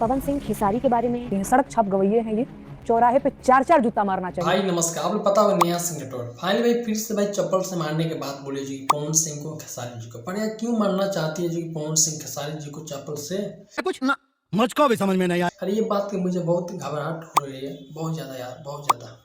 पवन सिंह खेसारी के बारे में सड़क छाप गवैये हैं ये, चौराहे पे चार चार जूता मारना चाहिए। भाई नमस्कार, आप लोग पता होगा नेहा सिंह राठौर फाइनली भाई फिर से भाई चप्पल से मारने के बाद बोले जी पवन सिंह को खेसारी जी को, पर यार क्यों मारना चाहती है जी पवन सिंह खेसारी जी को चप्पल से? कुछ ना मुझको भी समझ में नहीं आया। अरे ये बात की मुझे बहुत घबराहट हो रही है, बहुत ज़्यादा यार, बहुत ज़्यादा।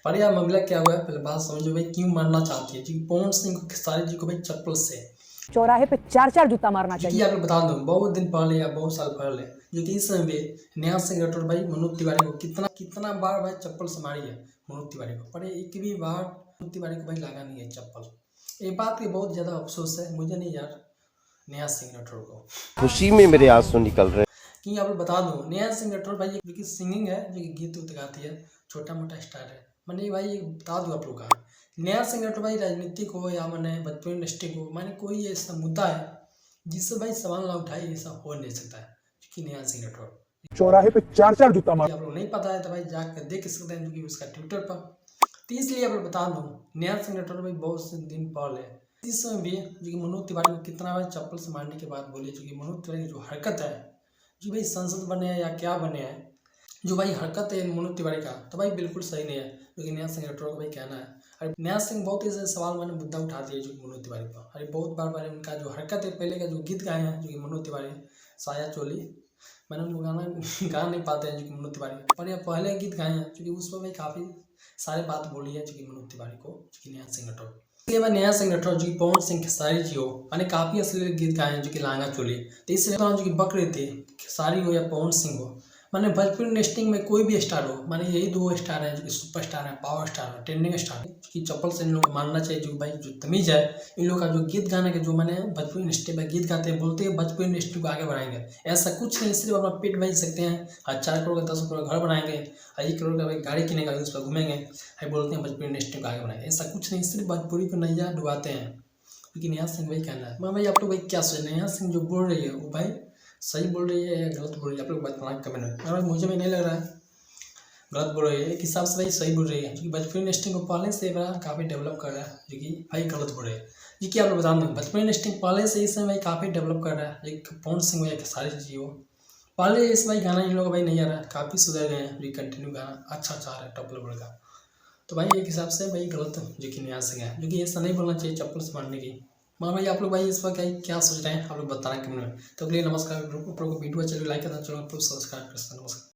पर यार मामला क्या हुआ है, पहले बात समझो भाई, क्यों मारना चाहती है जी पवन सिंह को खेसारी जी को भाई चप्पल से? चौराहे पे चार चार जूता मारना चाहिए। आप बता दूं बहुत दिन पहले या बहुत साल पहले जो कि इस समय भी नेहा सिंह राठौर भाई मनोज तिवारी को कितना बार भाई चप्पल से मारी है मनोज तिवारी को, पर एक भी बार मनोज तिवारी को भाई लगा नहीं है चप्पल। ये बात की बहुत ज़्यादा अफसोस है मुझे, नहीं यार नेहा सिंह राठौर को। खुशी में मेरे आंसू निकल रहे। कि आप लोग बता दूं नेहा सिंह राठौर भाई जो कि सिंगिंग है, जो कि गीत उत गाती है, छोटा मोटा स्टार है। मैंने भाई बता दूं आप लोग का, नेहा सिंह राठौर भाई राजनीतिक हो या मैंने भोजपुरी इंडस्ट्री हो, मैंने कोई ऐसा मुद्दा है जिससे भाई सवाल ना उठाए, ऐसा हो नहीं सकता है कि नेहा सिंह राठौर चौराहे पे चार चार जूता मार। आप लोग नहीं पता है तो भाई जाकर देख सकते हैं जो कि उसका ट्विटर पर। तो इसलिए आप लोग बता दूं नेहा सिंह राठौर भाई बहुत से दिन पहले इस समय भी जो कि मनोज तिवारी को कितना बार चप्पल से मारने के बाद बोले जो कि मनोज तिवारी की जो हरकत है, जो भाई संसद बने हैं या क्या बने हैं, जो भाई हरकत है मनोज तिवारी का, तो भाई बिल्कुल सही नहीं है जो कि नेहा सिंह राठौर को भाई कहना है। अरे नेहा सिंह बहुत ऐसे सवाल मैंने मुद्दा उठा दिया जो कि मनोज तिवारी पर। अरे बहुत बार उनका जो हरकत है, पहले का जो गीत गाए हैं जो कि मनोज तिवारी साया चोली, मैंने उनको गा नहीं पाते हैं जो कि मनोज तिवारी, पर यह पहले गीत गाए हैं जो कि उस पर भाई काफ़ी सारे बात बोली है जो कि मनोज तिवारी को, जो कि नेहा सिंह राठौर। इसलिए मैं नेहा सिंह राठौर जो कि पवन सिंह खेसारी जी हो, मैंने काफ़ी अश्लील गीत गाए हैं जो कि लांगा चोली, तो इसलिए जो कि बक रहे थे खेसारी हो या पवन सिंह हो, मैंने भोजपुरी इंडस्ट्री में कोई भी स्टार हो, मैंने यही दो स्टार हैं जो कि सुपर स्टार है, पावर स्टार है, ट्रेंडिंग स्टार है, कि चप्पल से इन लोगों को मानना चाहिए। जो भाई जो तमीज़ है इन लोगों का, जो गीत गाने के जो मैंने भोजपुरी इंडस्ट्री में गीत गाते हैं, बोलते हैं भोजपुरी इंडस्ट्री को आगे बढ़ाएंगे, ऐसा कुछ नहीं, सिर्फ अपना पेट भेज सकते हैं। 4 करोड़ का 10 करोड़ घर बनाएंगे, 1 करोड़ का भाई गाड़ी किनेगा, उस पर घूमेंगे, भाई बोलते हैं भोजपुरी इंडस्ट्री को आगे बढ़ाएंगे, ऐसा कुछ नहीं, सिर्फ भोजपुरी को नैया डुबाते हैं। क्योंकि नेहा सिंह भाई कहना है, मैं भाई आप लोग भाई क्या सोच, नेहा सिंह जो बोल रही है वो भाई सही बोल रही है या गलत बोल रही है, आप लोग बताना कमेंट में। भाई मुझे भी नहीं लग रहा है गलत बोल रही है, एक हिसाब से भाई सही बोल रही है, जो कि भोजपुरी इंडस्ट्री को पहले से काफ़ी डेवलप कर रहा है, जो कि भाई गलत बोल रही है। जी कि आप लोग बता दें भोजपुरी इंडस्ट्री पहले से इस समय भाई काफ़ी डेवलप कर रहा है, एक पवन सिंह या खेसारी जी हो, पहले इस भाई गाना इन लोग भाई नहीं आ रहा है, काफ़ी सुधर गए हैं, जो कंटिन्यू गाना अच्छा अच्छा आ रहा है टॉप लेवल का। तो भाई एक हिसाब से भाई गलत जो कि नेहा सिंह है, जो कि ऐसा नहीं बोलना चाहिए चप्पल से मारने की। हाँ भाई आप लोग भाई इस पर क्या सोच रहे हैं आप लोग बताना कमेंट में। तो अगले नमस्कार, वीडियो को चलिए लाइक करना, चैनल को सब्सक्राइब कर सकते हैं। नमस्कार।